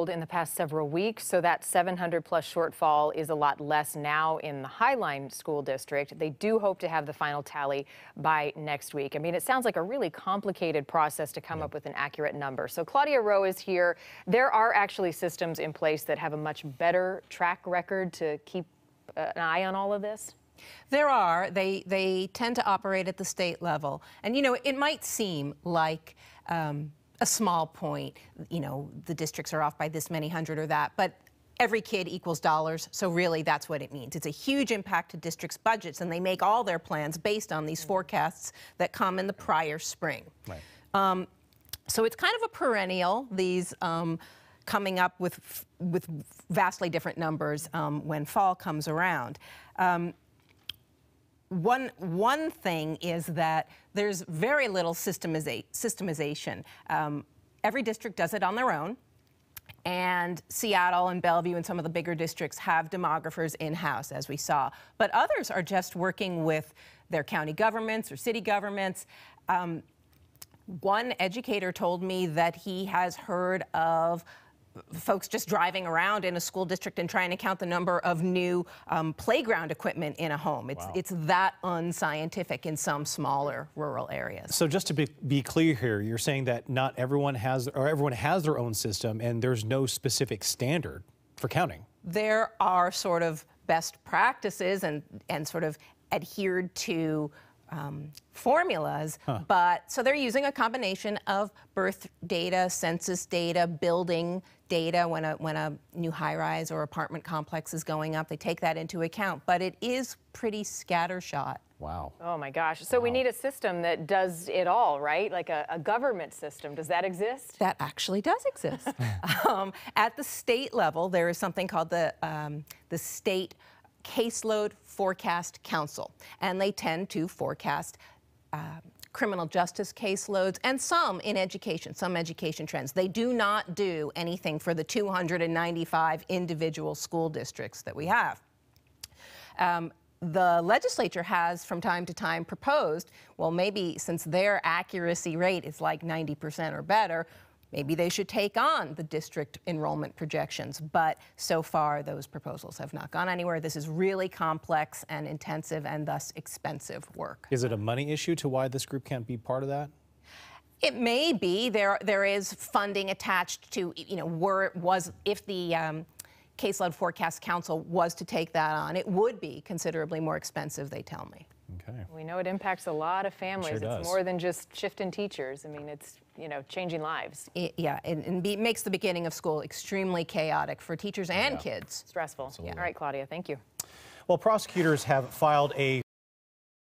struggled in the past several weeks, so that 700 plus shortfall is a lot less now in the Highline School District. They do hope to have the final tally by next week. I mean, it sounds like a really complicated process to come up with an accurate number. So Claudia Rowe is here. There are actually systems in place that have a much better track record to keep an eye on all of this. There are. They tend to operate at the state level. And, you know, it might seem like a small point, you know, the districts are off by this many hundred or that, but every kid equals dollars, so really that's what it means. It's a huge impact to districts' budgets, and they make all their plans based on these forecasts that come in the prior spring. Right. So it's kind of a perennial, these coming up with vastly different numbers when fall comes around. One thing is that there's very little systemization. Every district does it on their own, and Seattle and Bellevue and some of the bigger districts have demographers in-house, as we saw. But others are just working with their county governments or city governments. One educator told me that he has heard of folks just driving around in a school district and trying to count the number of new playground equipment in a home. It's that unscientific in some smaller rural areas. So just to be clear here, you're saying that not everyone has, or everyone has their own system, and there's no specific standard for counting. There are sort of best practices and sort of adhered to formulas, but so they're using a combination of birth data, census data, building data. When a new high-rise or apartment complex is going up, they take that into account, but it is pretty scattershot. Wow. Oh my gosh. So we need a system that does it all, right? Like a government system. Does that exist? That actually does exist. At the state level, there is something called the State Caseload Forecast Council, and they tend to forecast criminal justice caseloads and some in education, some education trends. They do not do anything for the 295 individual school districts that we have. The legislature has from time to time proposed, well, maybe since their accuracy rate is like 90% or better, maybe they should take on the district enrollment projections, but so far those proposals have not gone anywhere. This is really complex and intensive and thus expensive work. Is it a money issue to why this group can't be part of that? It may be. There is funding attached to, you know, if the Caseload Forecast Council was to take that on, it would be considerably more expensive, they tell me. Okay. We know it impacts a lot of families. It sure does. It's more than just shifting teachers. I mean, it's, you know, changing lives. Yeah, and makes the beginning of school extremely chaotic for teachers and kids. Stressful. Yeah. All right, Claudia, thank you. Well, prosecutors have filed a